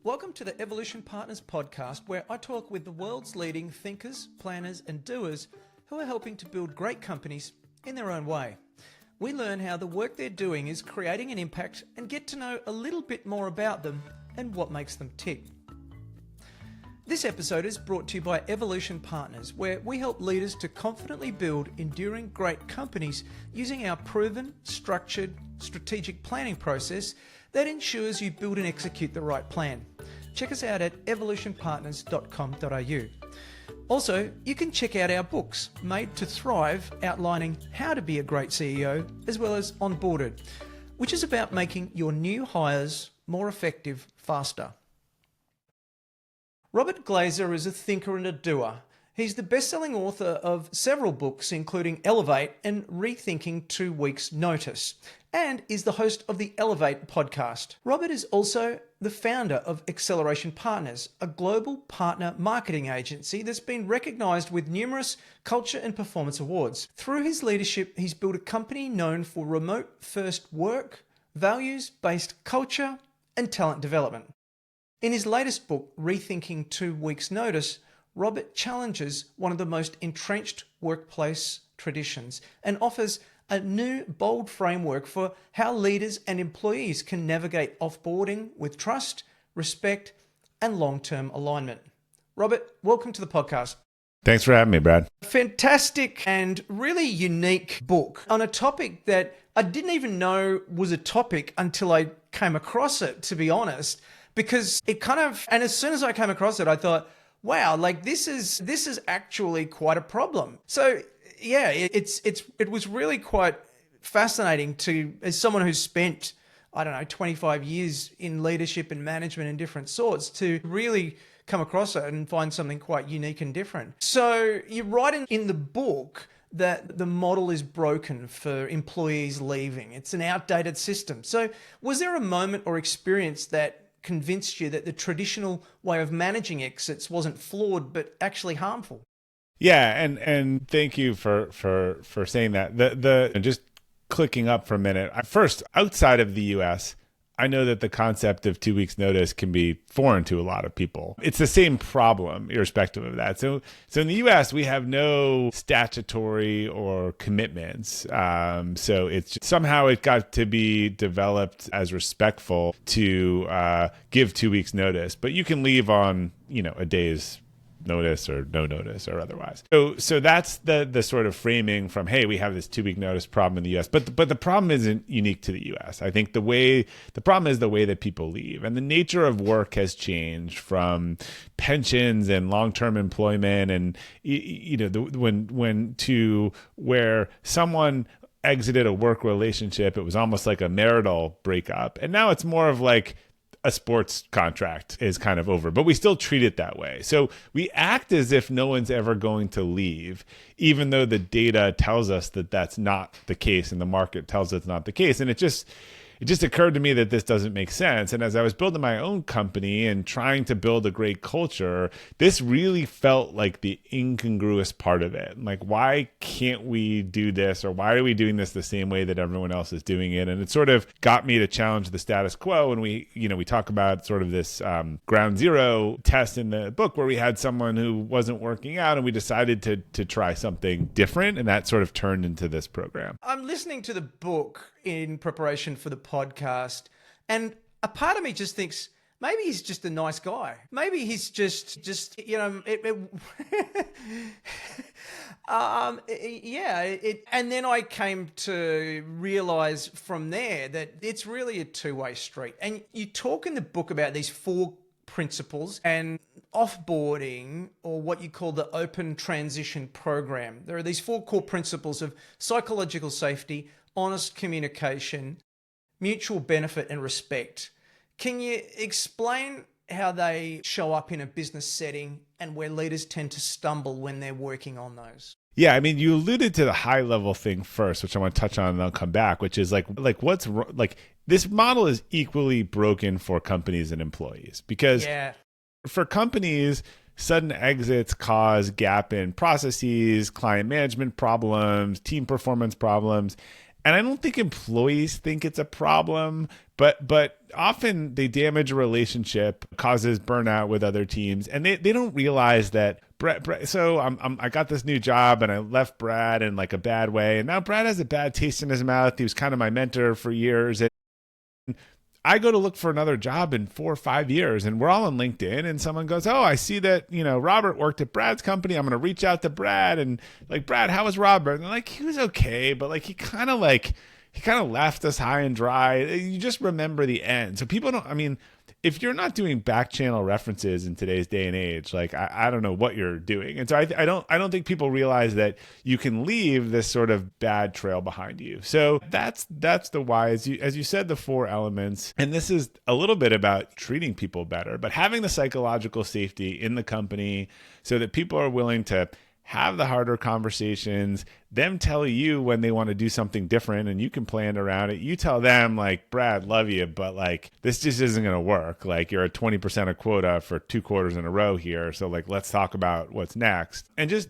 Welcome to the Evolution Partners podcast, where I talk with the world's leading thinkers, planners, and doers who are helping to build great companies in their own way. We learn how the work they're doing is creating an impact and get to know a little bit more about them and what makes them tick. This episode is brought to you by Evolution Partners, where we help leaders to confidently build enduring great companies using our proven, structured, strategic planning process that ensures you build and execute the right plan. Check us out at evolutionpartners.com.au. Also, you can check out our books, Made to Thrive, outlining how to be a great CEO, as well as Onboarded, which is about making your new hires more effective faster. Robert Glazer is a thinker and a doer. He's the best-selling author of several books, including Elevate and Rethinking 2 Weeks Notice, and is the host of the Elevate podcast. Robert is also the founder of Acceleration Partners, a global partner marketing agency that's been recognized with numerous culture and performance awards. Through his leadership, he's built a company known for remote-first work, values-based culture, and talent development. In his latest book, Rethinking 2 Weeks Notice, Robert challenges one of the most entrenched workplace traditions and offers a new, bold framework for how leaders and employees can navigate offboarding with trust, respect, and long-term alignment. Robert, welcome to the podcast. Thanks for having me, Brad. Fantastic and really unique book on a topic that I didn't even know was a topic until I came across it, to be honest, because it and as soon as I came across it, I thought, wow, like this is actually quite a problem. So yeah, it was really quite fascinating as someone who's spent, 25 years in leadership and management and different sorts, to really come across it and find something quite unique and different. So you write in the book that the model is broken for employees leaving. It's an outdated system. So was there a moment or experience that convinced you that the traditional way of managing exits wasn't flawed but actually harmful? Yeah, and thank you for saying that. The just clicking up for a minute. First, outside of the US, I know that the concept of 2 weeks notice can be foreign to a lot of people. It's the same problem, irrespective of that. So in the US, we have no statutory or commitments. So somehow it got to be developed as respectful to give 2 weeks notice, but you can leave on, a day's notice or no notice or otherwise. So that's the sort of framing from, hey, we have this 2 week notice problem in the US, but the problem isn't unique to the US. I think the problem is the way that people leave, and the nature of work has changed from pensions and long-term employment and when to where someone exited a work relationship, it was almost like a marital breakup, and now it's more of like a sports contract is kind of over, but we still treat it that way. So we act as if no one's ever going to leave, even though the data tells us that that's not the case and the market tells us it's not the case. And it just occurred to me that this doesn't make sense. And as I was building my own company and trying to build a great culture, this really felt like the incongruous part of it. Like, why can't we do this? Or why are we doing this the same way that everyone else is doing it? And it sort of got me to challenge the status quo. And we talk about sort of this ground zero test in the book where we had someone who wasn't working out and we decided to try something different. And that sort of turned into this program. I'm listening to the book in preparation for the podcast, and a part of me just thinks maybe he's just a nice guy. Maybe he's just and then I came to realize from there that it's really a two-way street. And you talk in the book about these 4 principles and offboarding, or what you call the open transition program. There are these 4 core principles of psychological safety, honest communication, mutual benefit, and respect. Can you explain how they show up in a business setting and where leaders tend to stumble when they're working on those? Yeah, I mean, you alluded to the high level thing first, which I want to touch on and I'll come back, which is like what's like this model is equally broken for companies and employees, because for companies, sudden exits cause gap in processes, client management problems, team performance problems. And I don't think employees think it's a problem, but often they damage a relationship, causes burnout with other teams, and they don't realize that Brad, so I got this new job and I left Brad in like a bad way, and now Brad has a bad taste in his mouth. He was kind of my mentor for years, and I go to look for another job in 4 or 5 years, and we're all on LinkedIn, and someone goes, "Oh, I see that, Robert worked at Brad's company. I'm going to reach out to Brad." And like, "Brad, how was Robert?" And they're like, "He was okay, but like, he kind of left us high and dry." You just remember the end. So people don't, I mean, if you're not doing back channel references in today's day and age, like I don't know what you're doing. And so I don't think people realize that you can leave this sort of bad trail behind you. So that's the why, as you said, the 4 elements. And this is a little bit about treating people better, but having the psychological safety in the company so that people are willing to have the harder conversations, them tell you when they want to do something different and you can plan around it. You tell them like, "Brad, love you, but like, this just isn't going to work. Like, you're at 20% of quota for 2 quarters in a row here. So like, let's talk about what's next." And just,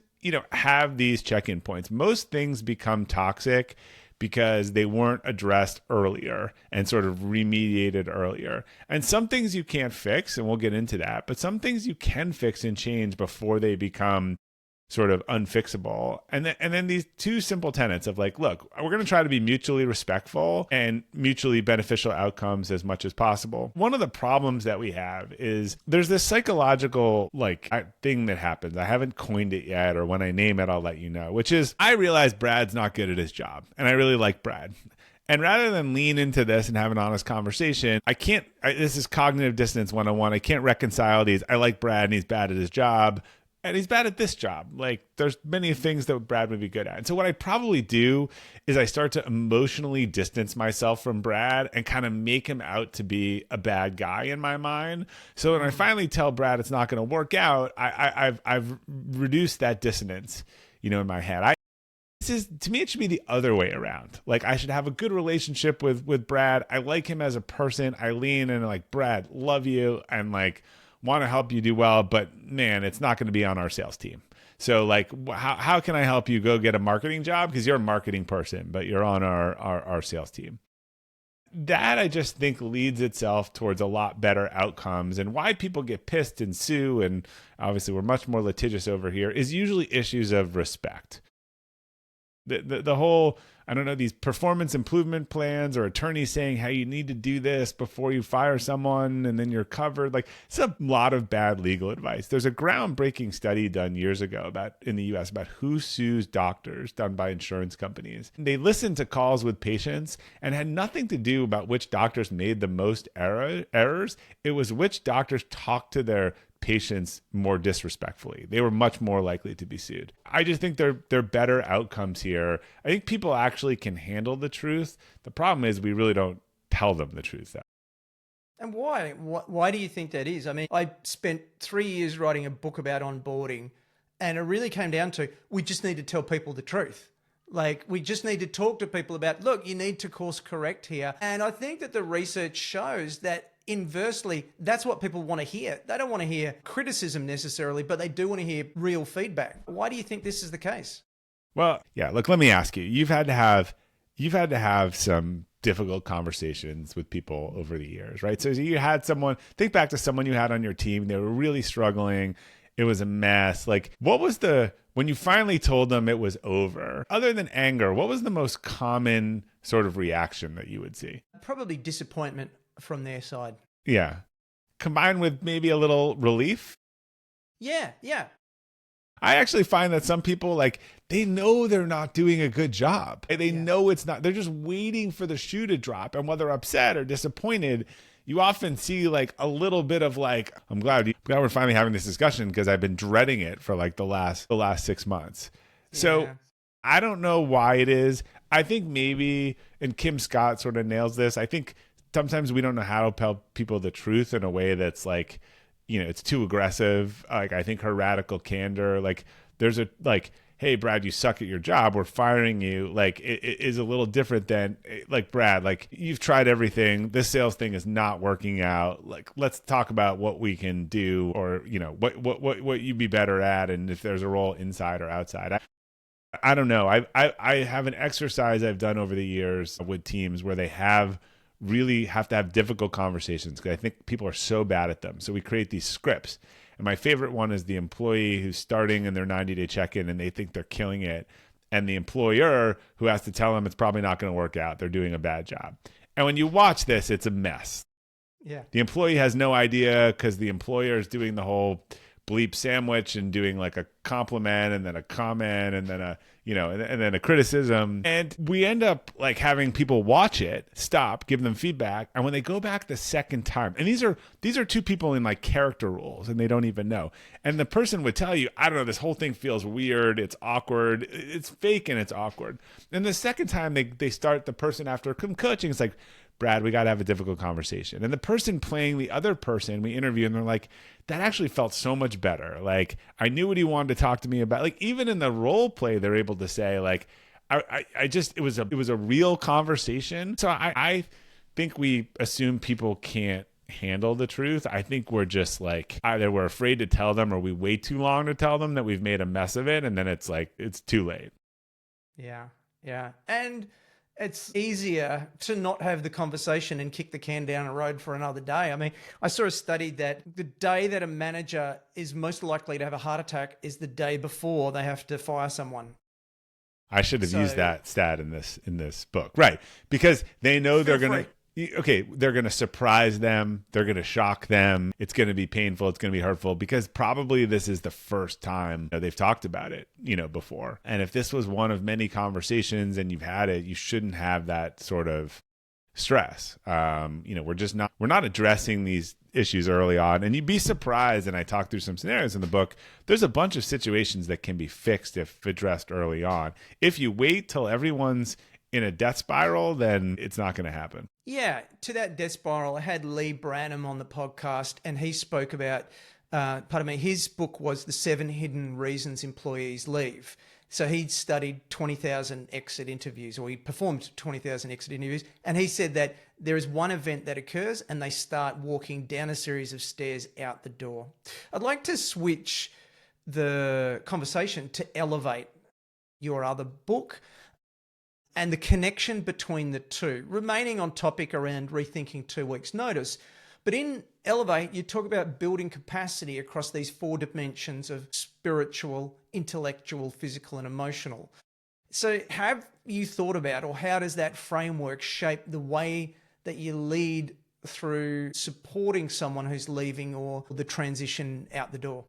have these check-in points. Most things become toxic because they weren't addressed earlier and sort of remediated earlier. And some things you can't fix, and we'll get into that, but some things you can fix and change before they become sort of unfixable. And then these 2 simple tenets of like, look, we're going to try to be mutually respectful and mutually beneficial outcomes as much as possible. One of the problems that we have is there's this psychological thing that happens. I haven't coined it yet, or when I name it, I'll let you know, which is I realize Brad's not good at his job and I really like Brad. And rather than lean into this and have an honest conversation, this is cognitive dissonance 101. I can't reconcile these. I like Brad and he's bad at his job. And he's bad at this job. Like, there's many things that Brad would be good at. And so what I probably do is I start to emotionally distance myself from Brad and kind of make him out to be a bad guy in my mind. So when I finally tell Brad it's not going to work out, I've reduced that dissonance, in my head. To me, it should be the other way around. Like, I should have a good relationship with Brad. I like him as a person. I lean in and like, "Brad, love you," and like, want to help you do well, but man, it's not going to be on our sales team. So like, how can I help you go get a marketing job? Because you're a marketing person, but you're on our sales team. That I just think leads itself towards a lot better outcomes. And why people get pissed and sue, and obviously we're much more litigious over here, is usually issues of respect. The whole, I don't know, these performance improvement plans or attorneys saying how you need to do this before you fire someone and then you're covered. Like, it's a lot of bad legal advice. There's a groundbreaking study done years ago in the US about who sues doctors, done by insurance companies. They listened to calls with patients and had nothing to do about which doctors made the most errors. It was which doctors talked to their patients more disrespectfully. They were much more likely to be sued. I just think they're better outcomes here. I think people actually can handle the truth. The problem is we really don't tell them the truth. And why? Why do you think that is? I mean, I spent 3 years writing a book about onboarding, and it really came down to, we just need to tell people the truth. Like, we just need to talk to people about, look, you need to course correct here. And I think that the research shows that inversely, that's what people want to hear. They don't want to hear criticism necessarily, but they do want to hear real feedback. Why do you think this is the case? Well, yeah, look, let me ask you. You've had to have some difficult conversations with people over the years, right? So you had someone, think back to someone you had on your team, they were really struggling. It was a mess. Like, when you finally told them it was over, other than anger, what was the most common sort of reaction that you would see? Probably disappointment from their side. Yeah. Combined with maybe a little relief. Yeah. I actually find that some people, like, they know they're not doing a good job. They know it's not. They're just waiting for the shoe to drop. And whether upset or disappointed, you often see like a little bit of like, I'm glad we're finally having this discussion because I've been dreading it for like the last 6 months. So I don't know why it is. I think maybe, and Kim Scott sort of nails this, I think sometimes we don't know how to tell people the truth in a way that's like, it's too aggressive. Like, I think her radical candor, like, there's a, like, "Hey, Brad, you suck at your job, we're firing you," like, it is a little different than like, "Brad, like, you've tried everything, this sales thing is not working out, like, let's talk about what we can do, or what you'd be better at, and if there's a role inside or outside." I don't know. I have an exercise I've done over the years with teams where they really have to have difficult conversations because I think people are so bad at them. So we create these scripts. And my favorite one is the employee who's starting in their 90-day check-in and they think they're killing it. And the employer who has to tell them it's probably not going to work out. They're doing a bad job. And when you watch this, it's a mess. Yeah. The employee has no idea because the employer is doing the whole bleep sandwich and doing like a compliment and then a comment and then and then a criticism. And we end up like having people watch it, stop, give them feedback. And when they go back the second time, and these are two people in like character roles and they don't even know. And the person would tell you, I don't know, this whole thing feels weird. It's awkward. It's fake and it's awkward. And the second time they start, the person after coaching, it's like, Brad, we got to have a difficult conversation. And the person playing the other person, we interview and they're like, that actually felt so much better. Like, I knew what he wanted to talk to me about. Like, even in the role play, they're able to say, like, it was a real conversation. So I think we assume people can't handle the truth. I think we're just like, either we're afraid to tell them or we wait too long to tell them that we've made a mess of it. And then it's like, it's too late. Yeah. Yeah. And it's easier to not have the conversation and kick the can down the road for another day. I mean, I saw a study that the day that a manager is most likely to have a heart attack is the day before they have to fire someone. I should have used that stat in this book. Right. Because they know they're going to they're going to surprise them. They're going to shock them. It's going to be painful. It's going to be hurtful because probably this is the first time they've talked about it, before. And if this was one of many conversations and you've had it, you shouldn't have that sort of stress. We're not addressing these issues early on. And you'd be surprised. And I talked through some scenarios in the book. There's a bunch of situations that can be fixed if addressed early on. If you wait till everyone's in a death spiral, then it's not going to happen. Yeah, to that death spiral, I had Lee Branham on the podcast and he spoke about, his book was The 7 Hidden Reasons Employees Leave. So he'd studied 20,000 exit interviews, or he performed 20,000 exit interviews. And he said that there is one event that occurs and they start walking down a series of stairs out the door. I'd like to switch the conversation to Elevate, your other book, and the connection between the two, remaining on topic around rethinking 2 weeks notice. But in Elevate, you talk about building capacity across these 4 dimensions of spiritual, intellectual, physical, and emotional. So have you thought about, or how does that framework shape the way that you lead through supporting someone who's leaving or the transition out the door?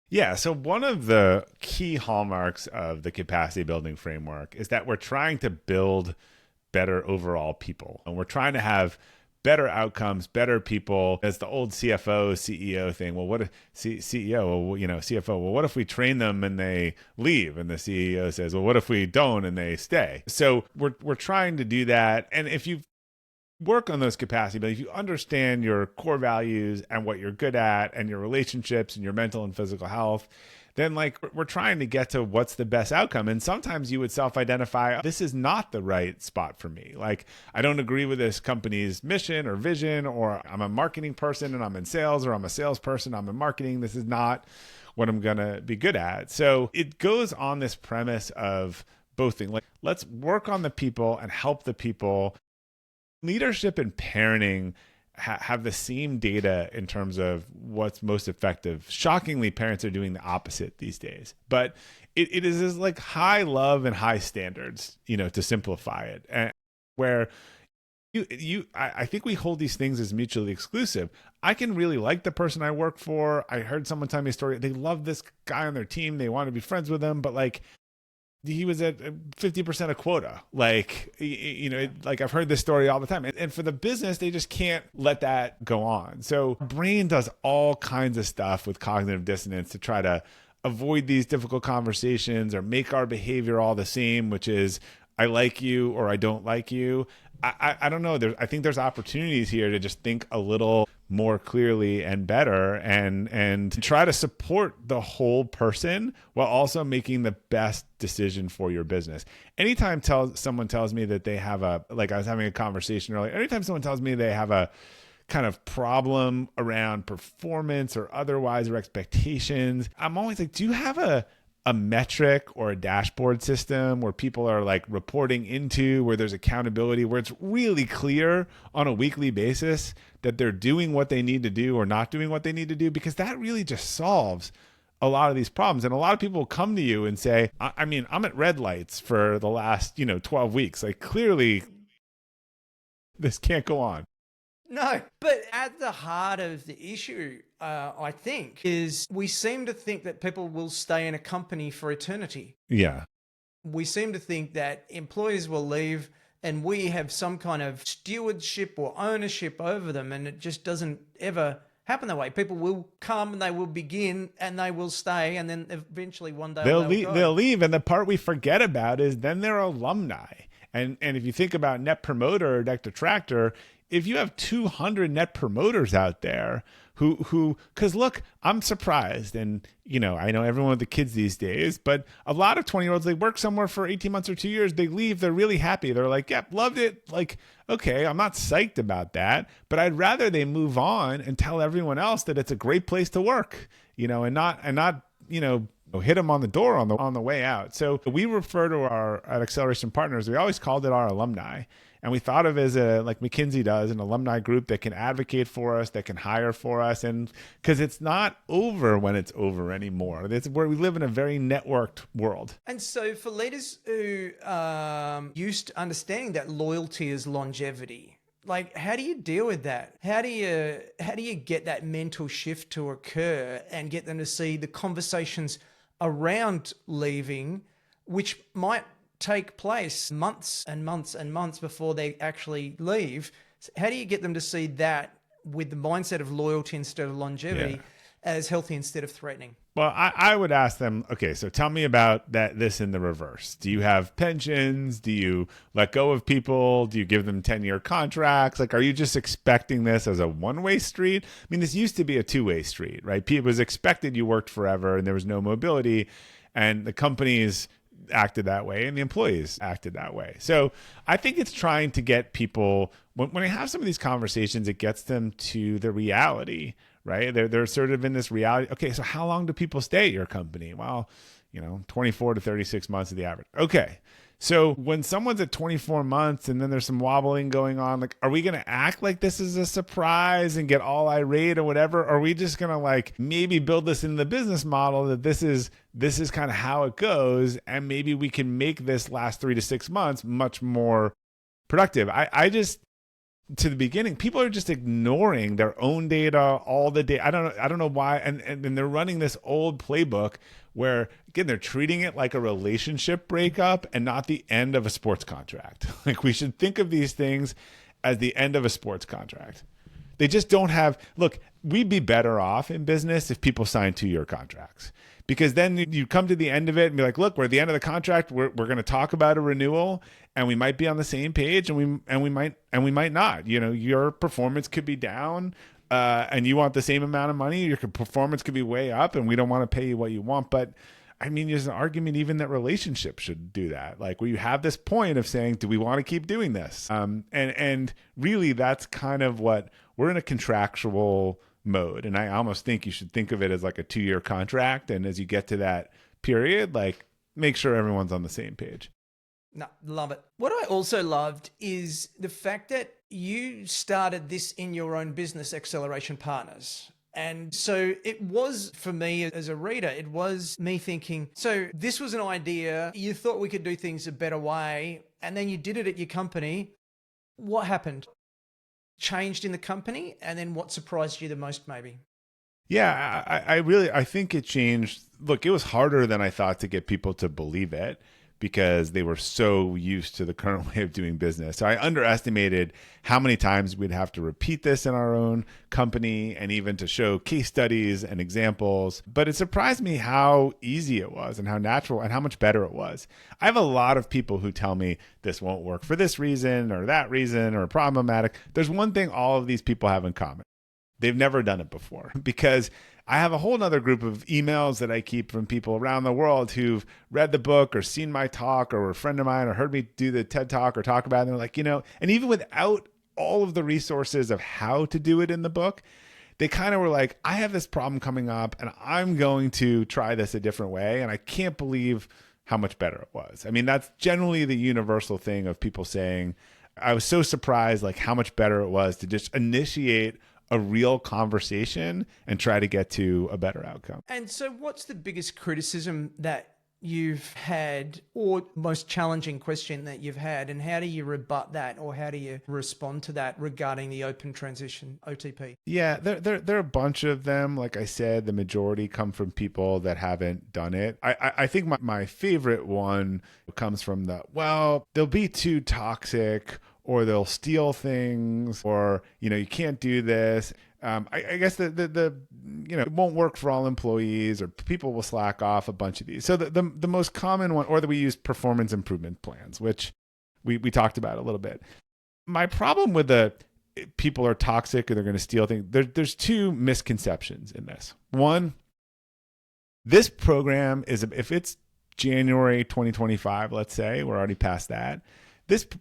Yeah, so one of the key hallmarks of the capacity building framework is that we're trying to build better overall people. And we're trying to have better outcomes, better people. As the old CFO, CEO thing, well, what if CEO, well, CFO, well, what if we train them and they leave? And the CEO says, well, what if we don't and they stay? So we're trying to do that. And if you work on those capacity, but if you understand your core values and what you're good at and your relationships and your mental and physical health, then like we're trying to get to what's the best outcome. And sometimes you would self-identify, this is not the right spot for me. Like, I don't agree with this company's mission or vision, or I'm a marketing person and I'm in sales, or I'm a salesperson, I'm in marketing. This is not what I'm going to be good at. So it goes on this premise of both things. Like, let's work on the people and help the people. Leadership and parenting have the same data in terms of what's most effective. Shockingly, parents are doing the opposite these days. But it is this like high love and high standards, to simplify it. And where I think we hold these things as mutually exclusive. I can really like the person I work for. I heard someone tell me a story. They love this guy on their team. They want to be friends with him, but like, he was at 50% of quota. Like, like I've heard this story all the time. And for the business, they just can't let that go on. So brain does all kinds of stuff with cognitive dissonance to try to avoid these difficult conversations or make our behavior all the same, which is I like you or I don't like you. I don't know. I think there's opportunities here to just think a little more clearly and better and try to support the whole person while also making the best decision for your business. Anytime someone tells me that they have like I was having a conversation earlier, anytime someone tells me they have a kind of problem around performance or otherwise or expectations, I'm always like, do you have a a metric or a dashboard system where people are like reporting into, where there's accountability, where it's really clear on a weekly basis that they're doing what they need to do or not doing what they need to do, because that really just solves a lot of these problems. And a lot of people will come to you and say, I mean, I'm at red lights for the last, 12 weeks. Like, clearly this can't go on. No, but at the heart of the issue, I think, is we seem to think that people will stay in a company for eternity. Yeah. We seem to think that employees will leave and we have some kind of stewardship or ownership over them, and it just doesn't ever happen that way. People will come and they will begin and they will stay, and then eventually one day they'll leave. They'll leave, and the part we forget about is then they're alumni. And if you think about Net Promoter or Net Detractor, if you have 200 net promoters out there who, because look, I'm surprised. And, I know everyone with the kids these days, but a lot of 20-year-olds, they work somewhere for 18 months or 2 years. They leave. They're really happy. They're like, yep, loved it. Like, okay, I'm not psyched about that, but I'd rather they move on and tell everyone else that it's a great place to work, and not, hit them on the door on the way out. So we refer to at Acceleration Partners, we always called it our alumni. And we thought of it as like McKinsey does, an alumni group that can advocate for us, that can hire for us. And because it's not over when it's over anymore. It's where we live in a very networked world. And so for leaders who used to understanding that loyalty is longevity, like, how do you deal with that? How do you get that mental shift to occur and get them to see the conversations around leaving, which might take place months and months and months before they actually leave? How do you get them to see that with the mindset of loyalty instead of longevity as healthy instead of threatening? Well, I would ask them, okay, so tell me about this in the reverse. Do you have pensions? Do you let go of people? Do you give them 10-year contracts? Like, are you just expecting this as a one-way street? I mean, this used to be a two-way street, right? It was expected you worked forever and there was no mobility, and the companies acted that way and the employees acted that way. So I think it's trying to get people, when I have some of these conversations, it gets them to the reality, right? They're sort of in this reality. Okay, so how long do people stay at your company? Well, 24 to 36 months is the average. Okay. So when someone's at 24 months and then there's some wobbling going on, like, are we going to act like this is a surprise and get all irate or whatever? Or are we just going to like maybe build this in the business model that this is kind of how it goes, and maybe we can make this last 3 to 6 months much more productive? I just, to the beginning, people are just ignoring their own data, all the data. I don't know why. And they're running this old playbook where, again, they're treating it like a relationship breakup and not the end of a sports contract. Like, we should think of these things as the end of a sports contract. They just don't have, look, we'd be better off in business if people sign 2-year contracts, because then you come to the end of it and be like, look, we're at the end of the contract. We're going to talk about a renewal, and we might be on the same page, and we might not. Your performance could be down, and you want the same amount of money. Your performance could be way up, and we don't want to pay you what you want. But I mean, there's an argument even that relationships should do that. Like, where you have this point of saying, do we want to keep doing this? And really, that's kind of what we're in, a contractual mode. And I almost think you should think of it as like a 2-year contract. And as you get to that period, like, make sure everyone's on the same page. No, love it. What I also loved is the fact that you started this in your own business, Acceleration Partners. And so it was, for me as a reader, it was me thinking, so this was an idea. You thought we could do things a better way, and then you did it at your company. What happened? Changed in the company? And then what surprised you the most, maybe? Yeah, I think it changed. Look, it was harder than I thought to get people to believe it, because they were so used to the current way of doing business. So I underestimated how many times we'd have to repeat this in our own company, and even to show case studies and examples. But it surprised me how easy it was, and how natural, and how much better it was. I have a lot of people who tell me this won't work for this reason or that reason or problematic. There's one thing all of these people have in common. They've never done it before, because I have a whole nother group of emails that I keep from people around the world who've read the book or seen my talk or were a friend of mine or heard me do the TED Talk or talk about it. And they're like, and even without all of the resources of how to do it in the book, they kind of were like, I have this problem coming up and I'm going to try this a different way. And I can't believe how much better it was. I mean, that's generally the universal thing of people saying, I was so surprised like how much better it was to just initiate a real conversation and try to get to a better outcome. And so what's the biggest criticism that you've had, or most challenging question that you've had, and how do you rebut that, or how do you respond to that regarding the open transition OTP? Yeah, there are a bunch of them. Like I said, the majority come from people that haven't done it. I think my favorite one comes from they'll be too toxic, or they'll steal things, or, you can't do this. I guess it won't work for all employees, or people will slack off, a bunch of these. So the most common one, or that we use performance improvement plans, which we talked about a little bit. My problem with the people are toxic or they're going to steal things, there's two misconceptions in this. One, this program is, if it's January 2025, let's say, we're already past that.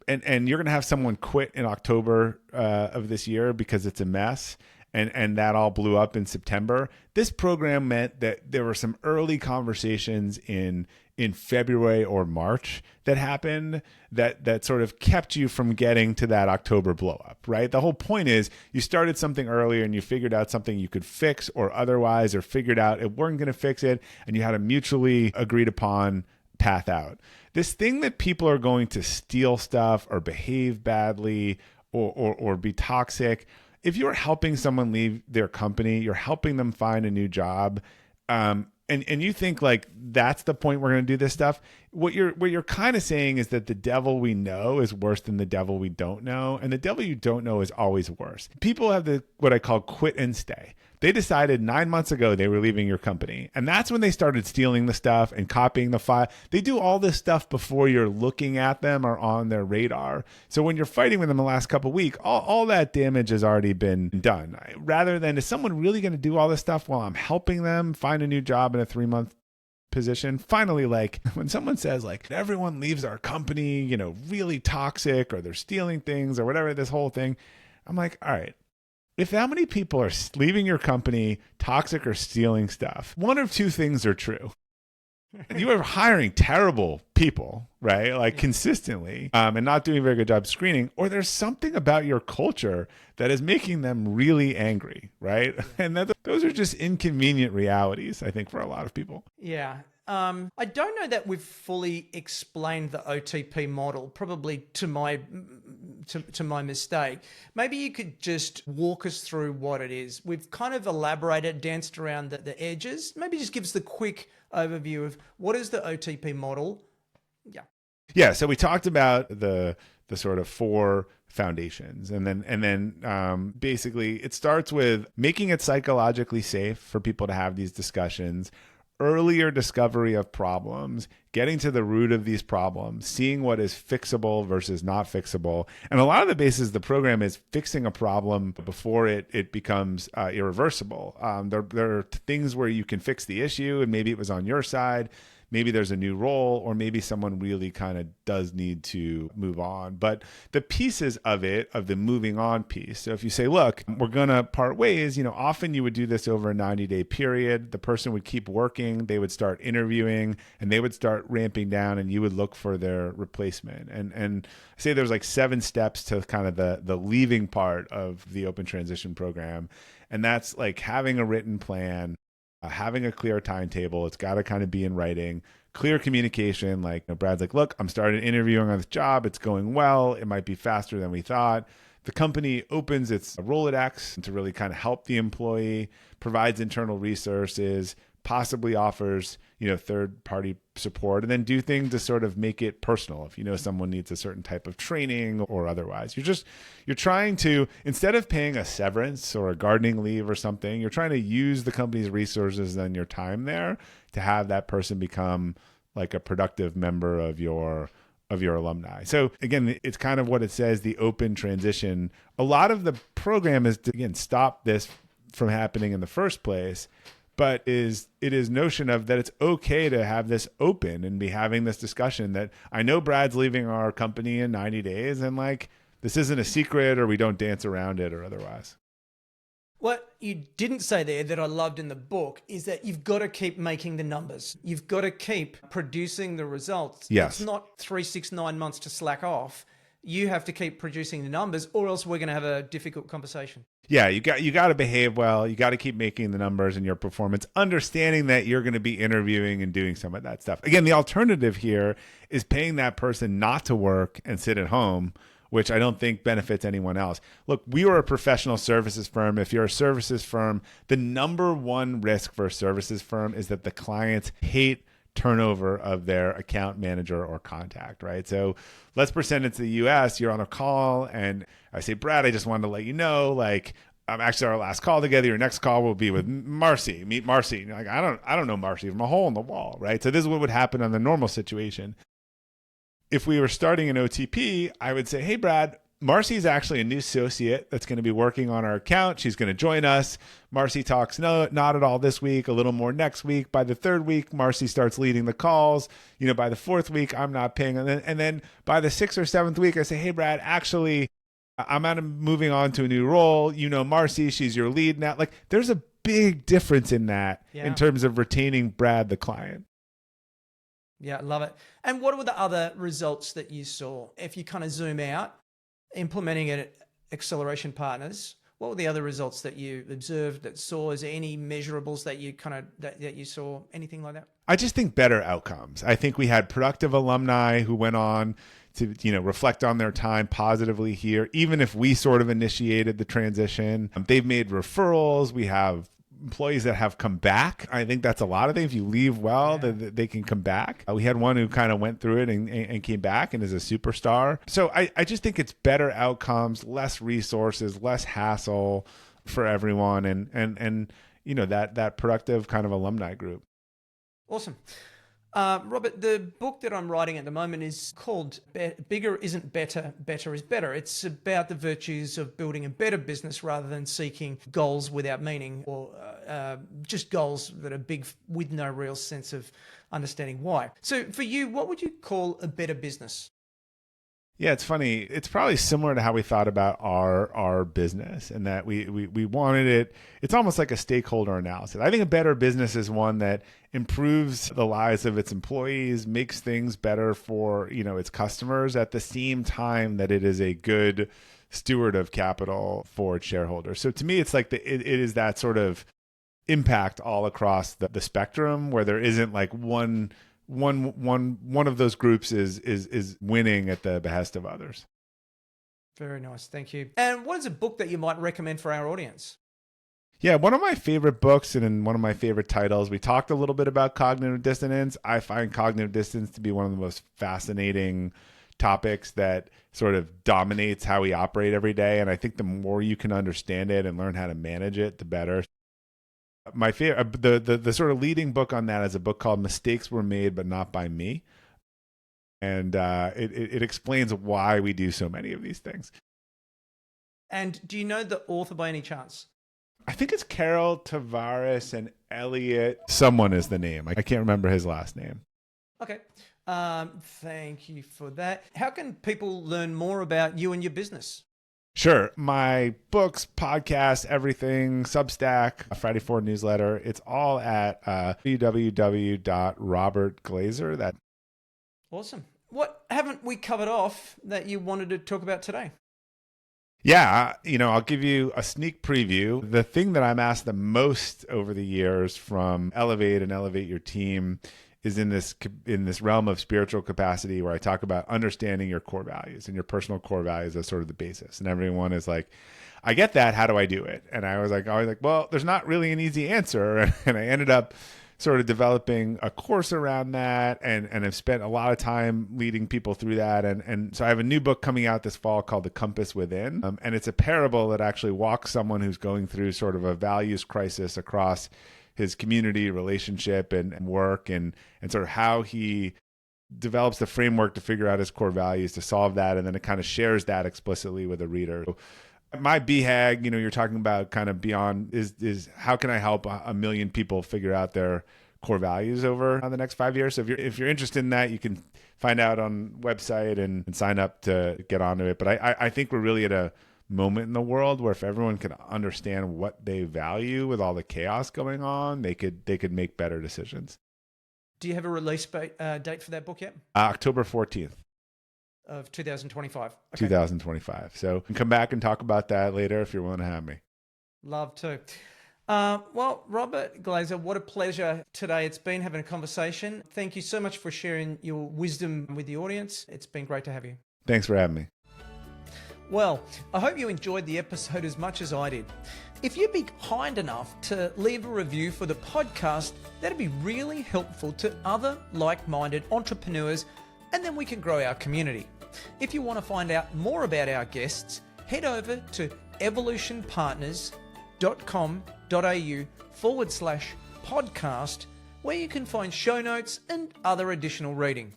And you're going to have someone quit in October of this year because it's a mess, and that all blew up in September. This program meant that there were some early conversations in February or March that happened that sort of kept you from getting to that October blow up, right? The whole point is you started something earlier and you figured out something you could fix or otherwise, or figured out it weren't going to fix it, and you had a mutually agreed upon path out. This thing that people are going to steal stuff or behave badly or be toxic. If you're helping someone leave their company, you're helping them find a new job, and you think like that's the point we're going to do this stuff. What you're kind of saying is that the devil we know is worse than the devil we don't know, and the devil you don't know is always worse. People have what I call quit and stay. They decided 9 months ago they were leaving your company, and that's when they started stealing the stuff and copying the file. They do all this stuff before you're looking at them or on their radar. So when you're fighting with them the last couple of weeks, all that damage has already been done. Rather than, is someone really going to do all this stuff while I'm helping them find a new job in a 3-month position? Finally, like when someone says like everyone leaves our company, really toxic, or they're stealing things or whatever, this whole thing, I'm like, all right. If that many people are leaving your company toxic or stealing stuff, one of two things are true. You are hiring terrible people, right? Like consistently, and not doing a very good job screening, or there's something about your culture that is making them really angry, right? And those are just inconvenient realities, I think, for a lot of people. Yeah. I don't know that we've fully explained the OTP model, probably to my mistake. Maybe you could just walk us through what it is. We've kind of elaborated, danced around the edges. Maybe just give us the quick overview of what is the OTP model. Yeah. So we talked about the sort of 4 foundations, and then basically it starts with making it psychologically safe for people to have these discussions. Earlier discovery of problems, getting to the root of these problems, seeing what is fixable versus not fixable. And a lot of the basis of the program is fixing a problem before it becomes irreversible. There are things where you can fix the issue, and maybe it was on your side. Maybe there's a new role, or maybe someone really kind of does need to move on. But the pieces of the moving on piece. So if you say, look, we're going to part ways, often you would do this over a 90-day period. The person would keep working. They would start interviewing, and they would start ramping down, and you would look for their replacement. And I say there's like 7 steps to kind of the leaving part of the open transition program. And that's like having a written plan, having a clear timetable. It's got to kind of be in writing, clear communication. Like Brad's like, look, I'm starting interviewing on this job. It's going well. It might be faster than we thought. The company opens its Rolodex to really kind of help the employee, provides internal resources, possibly offers, third-party support, and then do things to sort of make it personal. If someone needs a certain type of training or otherwise, you're trying to, instead of paying a severance or a gardening leave or something, you're trying to use the company's resources and your time there to have that person become like a productive member of your alumni. So again, it's kind of what it says, the open transition. A lot of the program is to, again, stop this from happening in the first place. But it is notion of that it's okay to have this open and be having this discussion that I know Brad's leaving our company in 90 days, and like this isn't a secret, or we don't dance around it or otherwise. What you didn't say there that I loved in the book is that you've got to keep making the numbers. You've got to keep producing the results. It's Yes. not 3, 6, 9 months to slack off. You have to keep producing the numbers, or else we're going to have a difficult conversation. Yeah, you got to behave well. You got to keep making the numbers in your performance, understanding that you're going to be interviewing and doing some of that stuff. Again, the alternative here is paying that person not to work and sit at home, which I don't think benefits anyone else. Look, we are a professional services firm. If you're a services firm, the number one risk for a services firm is that the clients hate turnover of their account manager or contact, right? So let's pretend it's the US, you're on a call and I say, Brad, I just wanted to let you know, like, actually our last call together, your next call will be with Marcy. Meet Marcy. And you're like, I don't know Marcy from a hole in the wall, right? So this is what would happen in the normal situation. If we were starting an OTP, I would say, hey, Brad, Marcy's actually a new associate that's going to be working on our account. She's going to join us. Marcy talks not at all this week, a little more next week. By the third week, Marcy starts leading the calls. By the fourth week, I'm not paying. And then by the sixth or seventh week, I say, hey, Brad, actually, moving on to a new role. Marcy, she's your lead now. Like, there's a big difference in that in terms of retaining Brad, the client. Yeah, I love it. And what were the other results that you saw? If you kind of zoom out, implementing it at Acceleration Partners, what were the other results that you observed, that saw? Is there any measurables that you that you saw, anything like that? I just think better outcomes. I think we had productive alumni who went on to, reflect on their time positively here. Even if we sort of initiated the transition, they've made referrals. We have employees that have come back. I think that's a lot of things. If you leave well, they can come back. We had one who kind of went through it and came back and is a superstar. So I just think it's better outcomes, less resources, less hassle for everyone, and that productive kind of alumni group. Awesome. Robert, the book that I'm writing at the moment is called Bigger Isn't Better, Better is Better. It's about the virtues of building a better business rather than seeking goals without meaning, or just goals that are big with no real sense of understanding why. So for you, what would you call a better business? Yeah, it's funny. It's probably similar to how we thought about our business, and that we wanted it. It's almost like a stakeholder analysis. I think a better business is one that improves the lives of its employees, makes things better for its customers, at the same time that it is a good steward of capital for its shareholders. So to me, it's like it is that sort of impact all across the spectrum, where there isn't like one of those groups is winning at the behest of others. Very nice. Thank you. And what is a book that you might recommend for our audience? Yeah, one of my favorite books and one of my favorite titles, we talked a little bit about cognitive dissonance. I find cognitive dissonance to be one of the most fascinating topics that sort of dominates how we operate every day. And I think the more you can understand it and learn how to manage it, the better. My favorite, the sort of leading book on that is a book called Mistakes Were Made But Not By Me. And it explains why we do so many of these things. And do you know the author by any chance? I think it's Carol Tavares and Elliot. Someone is the name. I can't remember his last name. Okay. Thank you for that. How can people learn more about you and your business? Sure. My books, podcasts, everything, Substack, Friday Forward newsletter, it's all at www.robertglazer. Awesome. What haven't we covered off that you wanted to talk about today? Yeah, I'll give you a sneak preview. The thing that I'm asked the most over the years from Elevate and Elevate Your Team is in this realm of spiritual capacity, where I talk about understanding your core values and your personal core values as sort of the basis. And everyone is like, I get that. How do I do it? And I was always like, well, there's not really an easy answer. And I ended up sort of developing a course around that, and I've spent a lot of time leading people through that. And so I have a new book coming out this fall called The Compass Within. And it's a parable that actually walks someone who's going through sort of a values crisis across his community, relationship, and work, and sort of how he develops the framework to figure out his core values to solve that. And then it kind of shares that explicitly with a reader. So my BHAG, you're talking about kind of beyond is how can I help a million people figure out their core values over the next 5 years? So if you're interested in that, you can find out on website and sign up to get onto it. But I think we're really at a moment in the world where if everyone could understand what they value with all the chaos going on, they could make better decisions. Do you have a release date for that book yet? October 14th. Of 2025. Okay. 2025. So come back and talk about that later if you're willing to have me. Love to. Well, Robert Glazer, what a pleasure today it's been having a conversation. Thank you so much for sharing your wisdom with the audience. It's been great to have you. Thanks for having me. Well, I hope you enjoyed the episode as much as I did. If you'd be kind enough to leave a review for the podcast, that'd be really helpful to other like-minded entrepreneurs, and then we can grow our community. If you want to find out more about our guests, head over to evolutionpartners.com.au/podcast, where you can find show notes and other additional reading.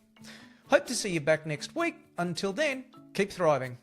Hope to see you back next week. Until then, keep thriving.